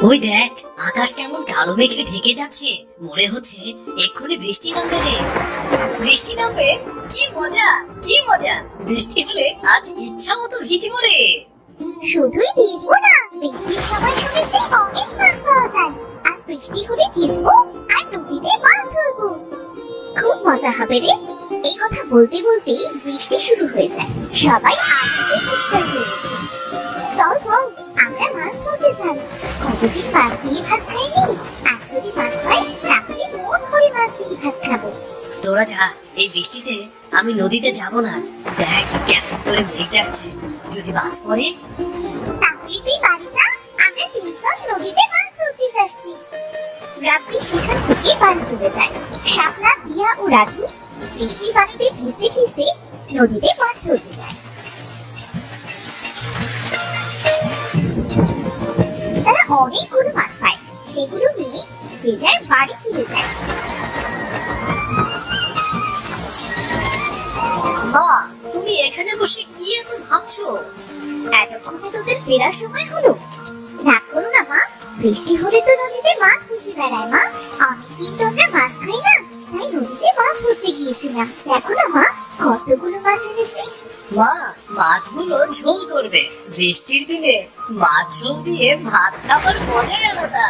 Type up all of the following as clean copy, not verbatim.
ওই দেখ, আকাশ কেমন কালো মেঘে ঢেকে যাচ্ছে, মনে হচ্ছে এক্ষুনি বৃষ্টি নামবে রে। বৃষ্টি নামবে? কি মজা, কি মজা! বৃষ্টি হলে আজ ইচ্ছা মতো ভিজবো রে। শুধুই ভিজবো না, বৃষ্টির সময় শুনেছি অনেক মাছ পাওয়া যায়। আজ বৃষ্টি হলে ভিজবো আর নদীতে মাছ ধরবো, খুব মজা হবে রে। এই কথা বলতে বলতেই বৃষ্টি শুরু হয়ে যায়। সবাই আনন্দে চিৎকার করে ওঠে, চল চল আমরা মাছ ধরতে যাই। কতদিন মাছ দিয়ে ভাত খাইনি, আজ যদি মাছ পাই তাহলে মন ভরে মাছ দিয়ে ভাত খাবো। তোরা যা, এই বৃষ্টিতে আমি নদীতে যাব না। দেখ কেমন করে মেঘ ডাকছে, যদি মাছ পড়ে। তাহলে তুই বাড়ি যা, আমরা তিনজন নদীতে মাছ ধরতে যাচ্ছি। রাব্বি সেখান থেকে বাড়ি চলে যায়। শাপলা, দিয়া ও রাজু বৃষ্টির পানিতে ভিজতে ভিজতে নদীতে মাছ ধরতে যায়। তারা অনেকগুলো মাছ পায়, সেগুলো নিয়ে যে যার বাড়ি ফিরে যায়। মা, তুমি এখানে বসে কি এত ভাবছো? এতক্ষণে তোদের ফেরার সময় হলো। রাগ করো না মা, বৃষ্টি হলে তো নদীতে মাছ ভেসে বেড়ায় মা। অনেকদিন তো আমরা মাছ খাই না, তাই নদীতে মাছ ধরতে গিয়েছিলাম। দেখো না মা, কতগুলো মাছ এনেছি। মা, মাছগুলো ঝোল করবে। বৃষ্টির দিনে মাছ ঝোল দিয়ে ভাত খাবার মজাই আলাদা।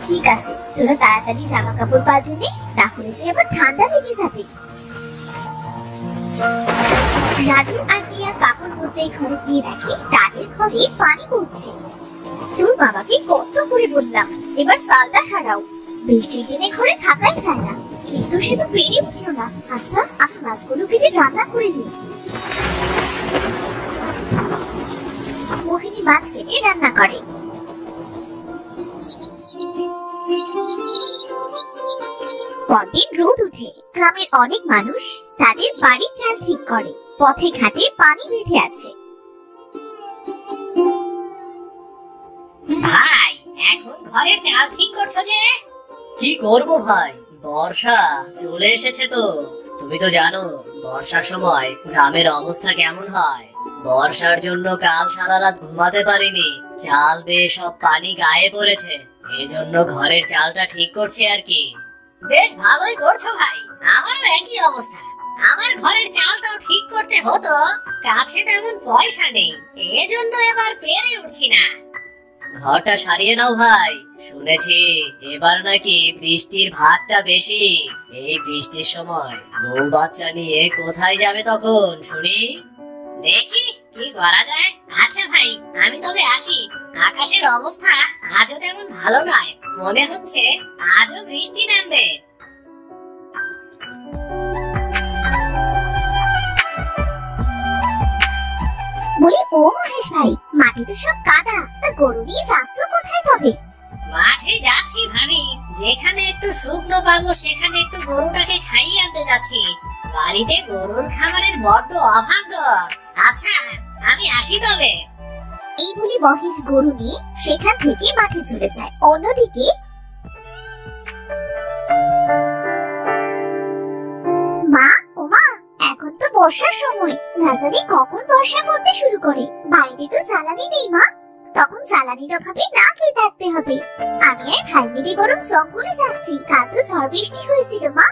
ঠিক আছে, তোরা তাড়াতাড়ি জামা কাপড় পাল্টে নে, তাহলে সে আবার ঠান্ডা লেগে যাবে। রাজু আর দিয়া কাপড় বদলে ঘরে গিয়ে দেখে তাদের ঘরে পানি পড়ছে। তোর বাবাকে কত করে বললাম এবার সালটা সারাও, বৃষ্টির দিনে ঘরে থাকাই যায় না, কিন্তু সে তো পেরে উঠলো না। আচ্ছা, আমি মাছগুলো কেটে রান্না করে নিই। মোহিনী মাছ কেটে রান্না করে। পরদিন রোদ উঠে, গ্রামের অনেক মানুষ তাদের বাড়ির চাল ঠিক করে। পথে ঘাটে পানি বেঁধে আছে। ভাই, এখন ঘরের চাল ঠিক করছো যে? কি করব ভাই, বর্ষা চলে এসেছে তো। তুমি তো জানো বর্ষার সময় গ্রামের অবস্থা কেমন হয়। বর্ষার জন্য কাল সারা রাত ঘুমাতে পারিনি, চাল বেয়ে সব পানি গায়ে পড়েছে। এই জন্য ঘরের চালটা ঠিক করছি আর কি। বেশ ভালোই করছো ভাই, আমারও একই অবস্থা। আমার ঘরের চালটাও ঠিক করতে হতো, কাছে তেমন পয়সা নেই, এজন্য এবার পেরে উঠছি না। ঘরটা সারিয়ে নাও ভাই, শুনেছি এবার নাকি বৃষ্টির ভাগটা বেশি। এই বৃষ্টির সময় বউ বাচ্চা নিয়ে কোথায় যাবে তখন শুনি। দেখি কি করা যায়। আচ্ছা ভাই, আমি তবে আসি। আকাশের অবস্থা আজও তেমন ভালো নয়, মনে হচ্ছে আজও বৃষ্টি নামবে। বলি ও মহেশ ভাই, মাটি তো সব কাদা, তা গরু নিয়ে যাচ্ছ কোথায় তবে? মাঠে যাচ্ছি ভাবি, যেখানে একটু শুকনো পাবো সেখানে একটু গরুটাকে খাইয়ে আনতে যাচ্ছি। বাড়িতে গরুর খাবারের বড্ড অভাব গো। আচ্ছা, আমি আসি তবে। এই বলে মহেশ গরু নিয়ে সেখান থেকে মাঠে চলে যায়। অন্যদিকে মা, ও মা, এখন তো বর্ষার সময়, না জানি কখন বর্ষা পড়তে শুরু করে। বাড়িতে তো জ্বালানি নেই মা, তখন জ্বালানির অভাবে না খেয়ে থাকতে হবে। আমি আর ভাই মিলে বরং জঙ্গলে যাচ্ছি। কাল তো ঝড় বৃষ্টি হয়েছিল মা,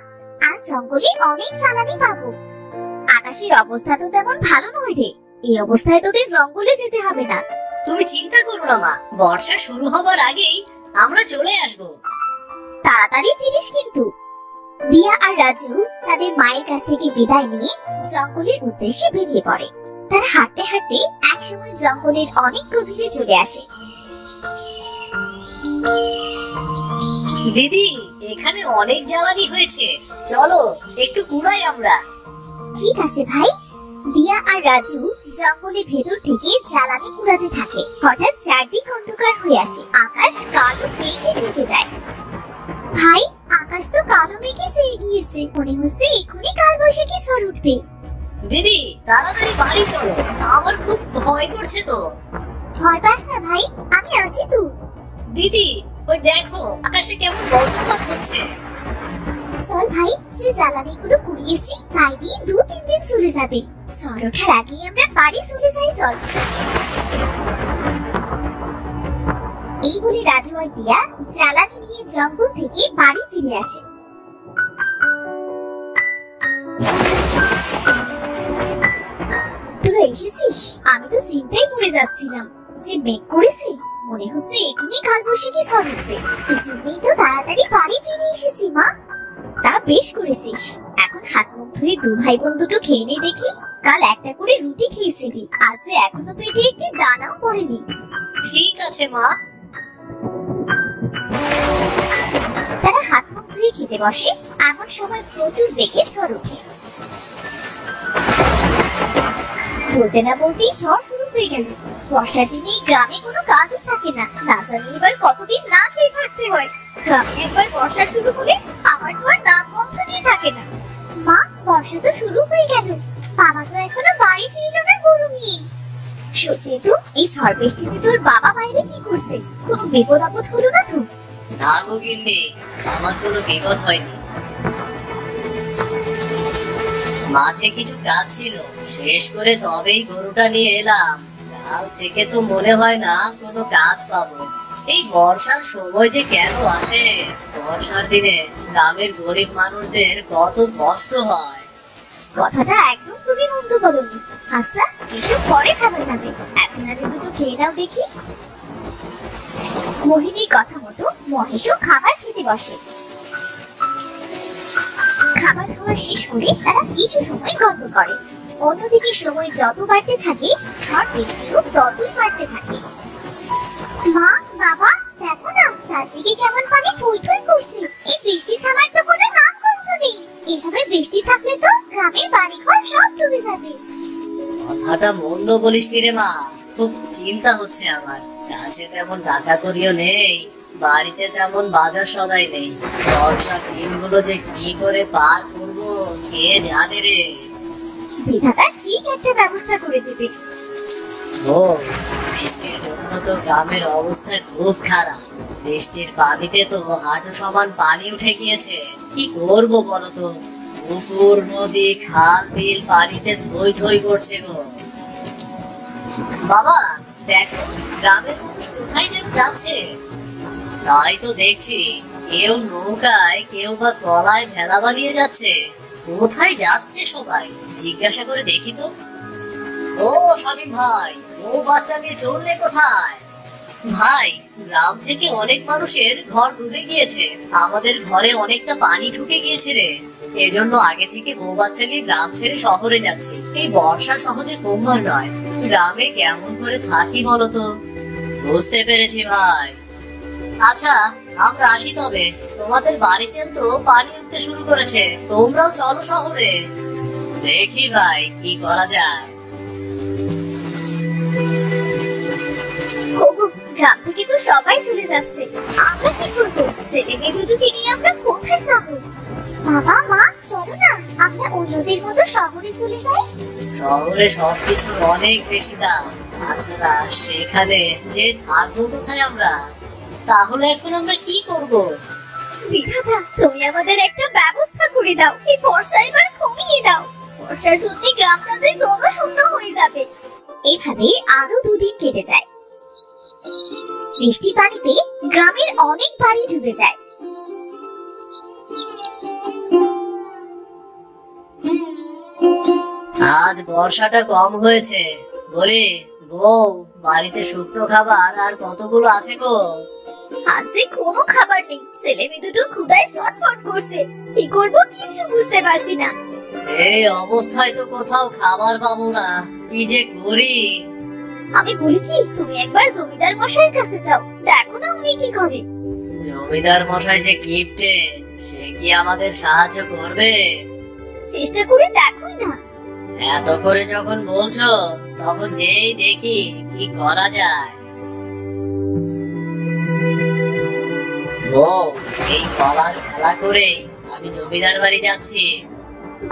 আজ জঙ্গলে অনেক জ্বালানি পাবো। আকাশের অবস্থা তো তেমন ভালো নয় রে, এই অবস্থায় তোদের জঙ্গলে যেতে হবে না। তুমি চিন্তা করো না মা, বর্ষা শুরু হবার আগেই আমরা চলে আসবো। তাড়াতাড়ি ফিরিস কিন্তু। দিয়া আর রাজু তাদের মায়ের কাছ থেকে বিদায় নিয়ে জঙ্গলের উদ্দেশ্যে বেরিয়ে পড়ে। তারা হাঁটতে হাঁটতে একসময় জঙ্গলের অনেক গভীরে চলে আসে। দিদি, এখানে অনেক জ্বালানি হয়েছে, চলো একটু কুড়াই আমরা। ঠিক আছে ভাই। দিয়া আর রাজু জঙ্গলের ভেতর থেকে জ্বালানি কুড়াতে থাকে। হঠাৎ চারদিক অন্ধকার হয়ে আসে, আকাশ কালো মেঘে ঢেকে যায়। ভাই, আকাশ তো কালো মেঘে ছেয়ে গিয়েছে, মনে হচ্ছে এখনই কালবৈশাখী ঝড় উঠবে। দিদি, তাড়াতাড়ি বাড়ি চলো, আমার খুব ভয় করছে তো। ভয় পাস না ভাই, আমি আছি তো। দিদি, ওই দেখো আকাশে কেমন বজ্রপাত হচ্ছে। চল ভাই, যে জ্বালানিগুলো কুড়িয়েছি তাই দিয়ে 2-3 দিন চলে যাবে। ঝড় ওঠার আগেই আমরা বাড়ি চলে যাই, চল। এই বলে রাজু আর দিয়া জ্বালানি নিয়ে জঙ্গল থেকে বাড়ি ফিরে আসে। তোরা এসেছিস? আমি তো চিন্তায় পড়ে যাচ্ছিলাম যে মেঘ করেছে, মনে হচ্ছে এখনই কালবৈশাখী ঝড় উঠবে। এই জন্যই তো তাড়াতাড়ি বাড়ি ফিরে এসেছি মা। তা বেশ করেছিস। এখন হাত মুখ ধুয়ে দু ভাই বোন দুটো খেয়ে নে দেখি। কাল একটা করে রুটি খেয়েছিলি, আজ যে এখনো পেটে একটি দানাও পড়েনি। ঠিক আছে মা। তারা হাত মুখ ধুয়ে খেতে বসে। এমন সময় প্রচুর বেগে ঝড় ওঠে। বলতে না বলতেই ঝড় শুরু হয়ে গেল। বর্ষার দিনে গ্রামে কোনো কাজই থাকে না, না জানি এবার কতদিন না খেয়ে থাকতে হয়। গ্রামে একবার বর্ষা শুরু হলে আমার তো আর নাম গন্ধই থাকে না। মা, বর্ষা তো শুরু হয়ে গেল, বাবা তো এখনো বাড়ি ফিরল না গরু নিয়ে। সত্যি তো, এই ঝড় বৃষ্টিতে তোর বাবা বাইরে কি করছে? কোনো বিপদ আপদ হলো না তো? না গো গিন্নি, আমার কোনো বিপদ হয়নি। মাঠে কিছু কাজ ছিল, শেষ করে তবেই গরুটা নিয়ে এলাম। কাল থেকে তো মনে হয় না কোনো কাজ পাবো। এই বর্ষার সময় যে কেন আসে? বর্ষার দিনে গ্রামের গরিব মানুষদের কত কষ্ট হয়। কথাটা একদম তুমি মন্দ বলনি। আচ্ছা, এসব পরে খাওয়া যাবে, এখন আগে দুটো খেয়ে নাও দেখি। মোহিনীর কথা মতো মহেশও খাবার খেতে বসে। খাবার খাওয়া শেষ করে তারা কিছু সময় গল্প করে। অন্যদিকে সময় যত বাড়তে থাকে, ঝড় বৃষ্টিও ততই বাড়তে থাকে। মা, বাবা, দেখো না চারদিকে কেমন পানি থই থই করছে। এই বৃষ্টি থামার তো কোনো নাম গন্ধ নেই। এভাবে বৃষ্টি থাকলে তো গ্রামের বাড়িঘর সব ডুবে যাবে। কথাটা মন্দ বলিস নি রে মা, খুব চিন্তা হচ্ছে আমার। কাছে তেমন টাকা করিও নেই, বাড়িতে তেমন বাজার সদাই নেই। বর্ষার দিনগুলো যে কি করে পার করবো কে জানে রে। বিধাতা ঠিক একটা ব্যবস্থা করে দেবে। ও, বৃষ্টির জন্য তো গ্রামের অবস্থা খুব খারাপ। বৃষ্টির পানিতে তো হাঁটু সমান পানি উঠে গিয়েছে। কি করবো বলতো? পুকুর, নদী, খাল, বিল পানিতে থই থই করছে গো। বাবা, দেখো গ্রামের মানুষ কোথায় যেন যাচ্ছে। তাই তো দেখছি, কেউ নৌকায়, কেউ বা কলায় ভেলা বানিয়ে যাচ্ছে। কোথায় যাচ্ছে সবাই? জিজ্ঞাসা করে দেখি তো। ও শামীম ভাই, ও বাচ্চা নিয়ে চললে কোথায়? ভাই, গ্রাম থেকে অনেক মানুষের ঘর ডুবে গিয়েছে। আমাদের ঘরে অনেকটা পানি ঢুকে গিয়েছে রে। এজন্য আগে থেকে বউ বাচ্চা নিয়ে গ্রাম ছেড়ে শহরে যাচ্ছি। এই বর্ষা সহজে কমবার নয়। গ্রামে কেমন করে থাকি বলতো? বুঝতে পেরেছি ভাই। আচ্ছা, আমরা আসি তবে। তোমাদের বাড়িতে তো পানি উঠতে শুরু করেছে, তোমরাও চলো শহরে। দেখি ভাই কি করা যায়। গ্রাম থেকে তো সবাই চলে যাচ্ছে, আমরা কি করবো? ছেলে মেয়ে দুটোকে নিয়ে আমরা কোথায় যাবো? বাবা, মা, চলো না আমরা অন্যদের মতো শহরে চলে যাই। শহরে সবকিছু অনেক বেশি দাম। তাছাড়া সেখানে যে থাকবো কোথায় আমরা? তাহলে এখন আমরা কি করব? বিধাতা, তুমি আমাদের একটা ব্যবস্থা করে দাও। এই বর্ষা এবার কমিয়ে দাও। বর্ষার জন্য গ্রামটা যে জনশূন্য হয়ে যাবে। এইভাবে আরো দুদিন কেটে যায়। বৃষ্টি পানিতে গ্রামের অনেক বাড়ি ডুবে যায়। আজ বর্ষাটা কম হয়েছে বলে বউ, বাড়িতে শুকনো খাবার আর কতগুলো আছে গো? আজ যে কোনো খাবার নেই। ছেলে মেয়ে দুটো ক্ষুধায় ছটফট করছে। কি করবো কিছু বুঝতে পারছি না। এই অবস্থায় তো কোথাও খাবার পাবো না, কি যে করি। আমি বলি কি, তুমি একবার জমিদার মশাইয়ের কাছে যাও, দেখো না উনি কি করে। জমিদার মশাই যে কিপটে, সে কি আমাদের সাহায্য করবে? চেষ্টা করে দেখোই না। এত করে যখন বলছো, তখন যেই দেখি কি করা যায়। বউ, এই কলার খেলা করে আমি জমিদার বাড়ি যাচ্ছি।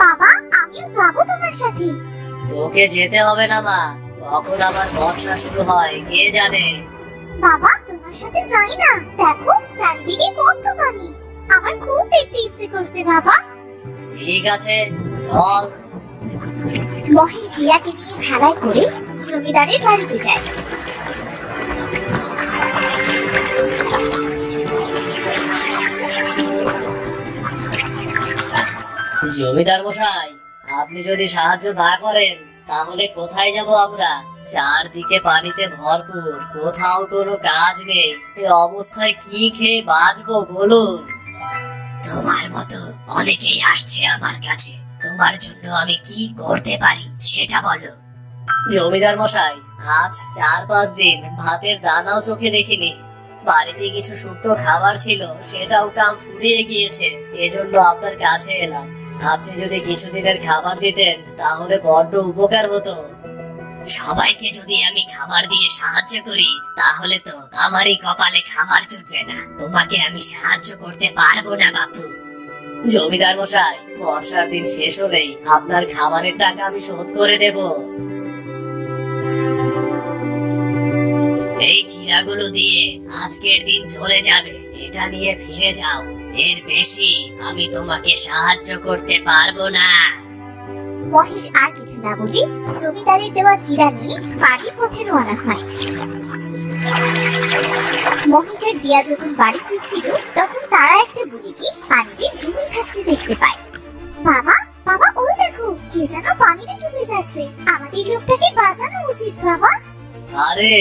বাবা, আমিও যাবো তোমার সাথে। তোকে যেতে হবে না মা, কখন আবার বর্ষা শুরু হয় কে জানে। বাবা, তোমার সাথে যাই না, দেখো চারিদিকে কত পানি। আমার খুব দেখতে ইচ্ছে করছে বাবা। ঠিক আছে, চল। মহেশ দিয়াকে নিয়ে ভেলায় করে জমিদারের বাড়িতে যায়। জমিদার মশাই, আপনি যদি সাহায্য না করেন তাহলে কোথায় যাব আমরা? চারদিকে পানিতে ভরপুর, কোথাও কোনো কাজ নেই। এই অবস্থায় কি খেয়ে বাঁচবো বলুন? তোমার মতো অনেকেই আসছে আমার কাছে, তোমার জন্য আমি কি করতে পারি সেটা বলো। জমিদার মশাই, আজ 4-5 দিন ভাতের দানাও চোখে দেখিনি। বাড়িতে কিছু শুকনো খাবার ছিল, সেটাও কাল ফুরিয়ে গিয়েছে। এজন্য আপনার কাছে এলাম। আপনি যদি কিছুদিনের খাবার দিতেন তাহলে বড্ড উপকার হতো। সবাইকে যদি আমি খাবার দিয়ে সাহায্য করি তাহলে তো আমারই কপালে খাবার জুটবে না। তোমাকে আমি সাহায্য করতে পারবো না বাপু। জমিদার মশাই, বর্ষার দিন শেষ হলেই আপনার খাবারের টাকা আমি শোধ করে দেব। এই চিরাগুলো দিয়ে আজকের দিন চলে যাবে, এটা নিয়ে ফিরে যাও। এর বেশি আমি তোমাকে সাহায্য করতে পারবো না। মহেশ আর কিছু না বলে জমিদারের দেওয়া চিরা নিয়ে বাড়ির পথে রওনা হয়। মহেশের দিয়া যখন বাড়ি ফিরছিল তখন তারা একটা বুড়িকে পানিতে ডুবে থাকতে দেখতে পায়। বাবা, বাবা, ওই দেখো, কে যেন পানিতে ডুবে যাচ্ছে। আমাদের লোকটাকে বাঁচানো উচিত বাবা। আরে,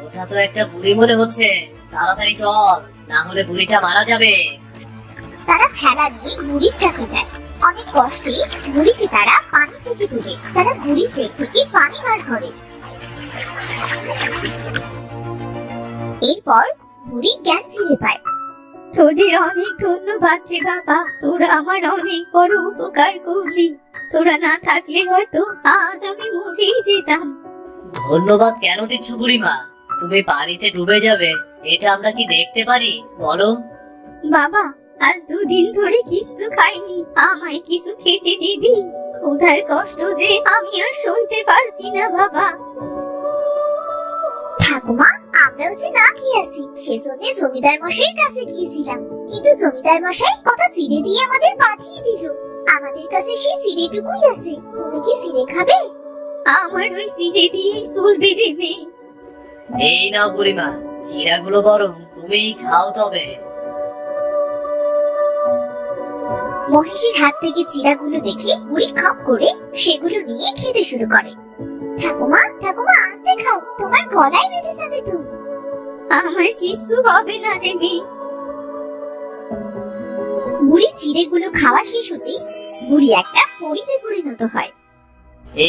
ওটা তো একটা বুড়ি মনে হচ্ছে। তাড়াতাড়ি চল, না হলে বুড়িটা মারা যাবে। তারা ভেলা নিয়ে বুড়ির কাছে যায়। অনেক কষ্টে বুড়িকে তারা পানি থেকে তুলে তারা বুড়ির পেট থেকে পানি বার করে। এরপর বুড়ি জ্ঞান ফিরে পায়। তোদের অনেক ধন্যবাদ রে বাবা, তোরা আমার অনেক বড় উপকার করলি। তোরা না থাকলে হয়তো আজ আমি মরেই যেতাম। ধন্যবাদ কেন দিচ্ছ বুড়িমা? তুমি পানিতে ডুবে যাবে এটা আমরা কি দেখতে পারি বলো? বাবা, আজ 2 দিন ধরে কিছু খাইনি, আমায় কিছু খেতে দিবি? ক্ষুধার কষ্ট যে আমি আর সইতে পারছি না বাবা। ঠাকুমা, আমরাও যে না খেয়ে আছি, সেজন্য জমিদার মশাইয়ের কাছে গিয়েছিলাম। কিন্তু জমিদার মশাই কটা চিড়ে দিয়ে আমাদের পাঠিয়ে দিল। আমাদের কাছে সেই চিড়েটুকুই আছে। তুমি কি চিড়ে খাবে? আমার ওই চিড়ে দিয়ে চলবে রে মেয়ে। এই নাও বুড়িমা, চিড়াগুলো বরং তুমিই খাও তবে। মহেশের হাত থেকে চিড়াগুলো দেখে বুড়ি খপ করে সেগুলো নিয়ে খেতে শুরু করে। ঠাকুমা, ঠাকুমা, আস্তে খাও, তোমার গলায় বেঁধে যাবে তো। আমার কিছু হবে না রে মেয়ে। বুড়ি চিড়েগুলো খাওয়া শেষ হতেই বুড়ি একটা পরীতে পরিণত হয়।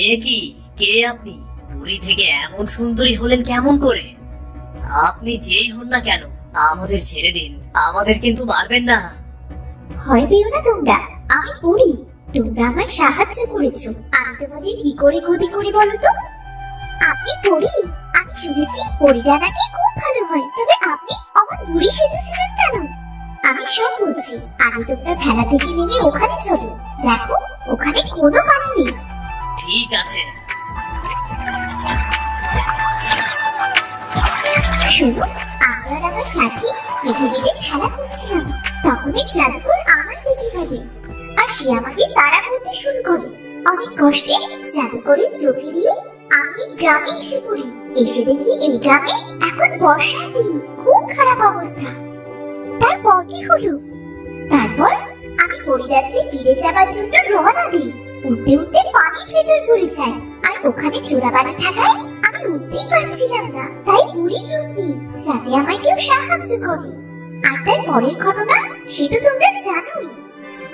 এ কি, কে আপনি? বুড়ি থেকে এমন সুন্দরী হলেন কেমন করে? আপনি যেই হন না কেন আমাদের ছেড়ে দিন, আমাদের কিন্তু মারবেন না। ভয় পেও না তোমরা, আমি পড়ি। তোমরা আমায় সাহায্য করেছো, আমি তোমাদের কি করে ক্ষতি করি বলো তো? আপনি পড়ি? আমি শুনেছি পড়িটা নাকি খুব ভালো হয়। তবে আপনি আমার বুড়ি সেজেছিলেন কেন? আমি সব বলছি। আমি তোমরা ভেলা থেকে নেমে ওখানে চলো। দেখো, ওখানে কোনো পানি নেই। ঠিক আছে। শোনো, আমরা আর আমার সাথী পৃথিবীতে খেলা করছিলাম। তখন এক জাদুকর আমার দেখে ফেলে আর সে আমাকে তাড়া করতে শুরু করে। অনেক কষ্টে জাদুকরের চোখে দিয়ে আমি গ্রামে এসে পড়ি। এসে দেখি এই গ্রামে এখন বর্ষার দিন, খুব খারাপ অবস্থা। তারপর কি হলো? তারপর আমি পরিরাজ্যে ফিরে যাবার জন্য রওনা দিই। উঠতে উঠতে পানির ভেতর পড়ে যাই, আর ওখানে চোরাবাড়ি থাকায় আমি উঠতেই পারছিলাম না। তাই বুড়ির রূপ নিই, যাতে আমায় কেউ সাহায্য করে। আর তার পরের ঘটনা সে তো তোমরা জানোই।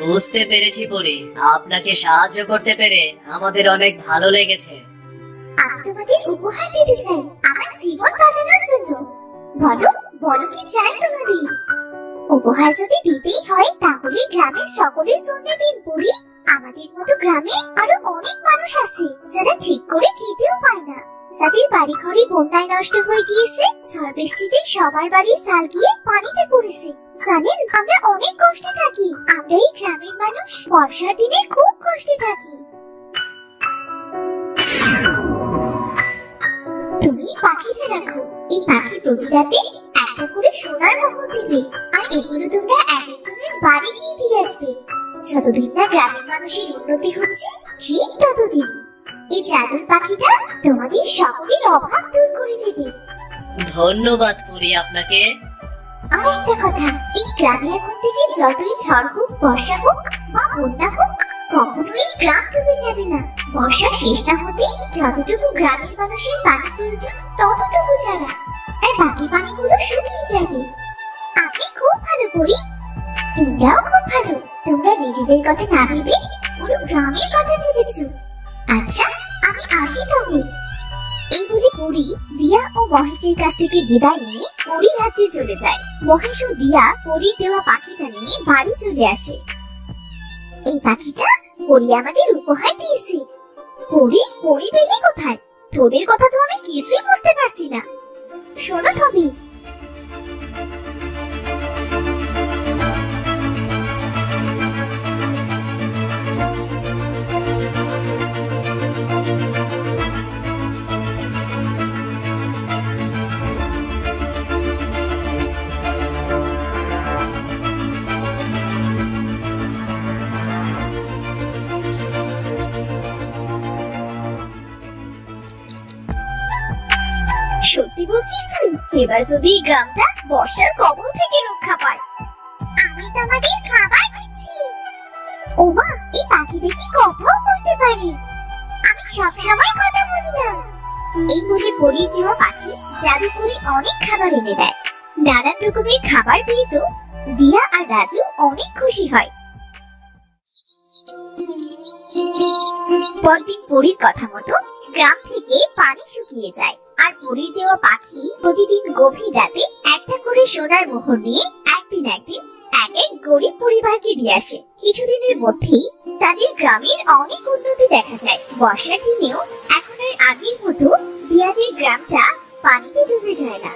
বুঝতে পেরেছি বুড়ি, আপনাকে সাহায্য করতে পেরে আমাদের অনেক ভালো লেগেছে। আমি তোমাদের উপহার দিতে চাই আমার জীবন বাঁচানোর জন্য। বলো, বলো কি চাই তোমাদের? উপহার যদি দিতেই হয় তাহলে গ্রামের সকলের জন্য দিন বুড়ি। আমাদের মতো গ্রামে আরো অনেক মানুষ আছে যারা ঠিক করে খেতেও পায় না, যাদের বাড়ি ঘরে বন্যায় নষ্ট হয়ে গিয়েছে, ঝড় বৃষ্টিতে সবার বাড়ির চাল গিয়ে পানিতে পড়েছে। জানেন, আমরা অনেক কষ্টে থাকি। আমরা এই গ্রামের মানুষ বর্ষার দিনে খুব কষ্টে থাকি। তুমি পাখিটা রাখো। এই পাখি প্রতি রাতে একটা করে সোনার মোহর দেবে, আর এগুলো তোমরা এক একজনের বাড়ি গিয়ে দিয়ে আসবে। যতদিন না গ্রামের মানুষের উন্নতি হচ্ছে ঠিক ততদিন এই জাদুর পাখিটা তোমাদের সকলের অভাব দূর করে দেবে। ধন্যবাদ বুড়ি আপনাকে। আর একটা কথা, এই গ্রামে এখন থেকে যতই ঝড় হোক, বর্ষা হোক বা বন্যা হোক, কখনোই গ্রাম ডুবে যাবে না। বর্ষা শেষ না হতে যতটুকু গ্রামের মানুষের পানি প্রয়োজন ততটুকু ছাড়া, আর বাকি পানিগুলো শুকিয়ে যাবে। আপনি খুব ভালো পরি, তোমরাও খুব ভালো। তোমরা নিজেদের কথা না ভেবে পুরো গ্রামের কথা ভেবেছো। আচ্ছা, আমি আসি তবে। এই বলে পরি দিয়া ও মহেশের কাছ থেকে বিদায় নিয়ে পরি রাজ্যে চলে যায়। মহেশ ও দিয়া পরির দেওয়া পাখিটা নিয়ে বাড়ি চলে আসে। এই পাখিটা পরি আমাদের উপহার দিয়েছে। পরি পেলি কোথায়? তোদের কথা তো আমি কিছুই বুঝতে পারছি না। শোনো তবে, সত্যি বলছিস তুই? এবার যদি এই গ্রামটা বর্ষার কবল থেকে রক্ষা পায়। আমি তোমাদের খাবার দিচ্ছি। ওমা, এই পাখি দেখি কথাও বলতে পারে। আমি সবসময় কথা বলি না। এই বলে পরির দেওয়া পাখি জাদু করে অনেক খাবার এনে দেয়। নানান রকমের খাবার পেয়ে তো দিয়া আর রাজু অনেক খুশি হয়। পরদিন পরির কথা মতো গ্রাম থেকে পানি শুকিয়ে যায়, আর পরির দেওয়া পাখি প্রতিদিন গভীর রাতে একটা করে সোনার মোহর নিয়ে একদিন এক এক গরিব পরিবারকে দিয়ে আসে। কিছুদিনের মধ্যেই তাদের গ্রামের অনেক উন্নতি দেখা যায়। বর্ষার দিনেও এখন আর আগের মতো দিয়াদের গ্রামটা পানিতে ডুবে যায় না।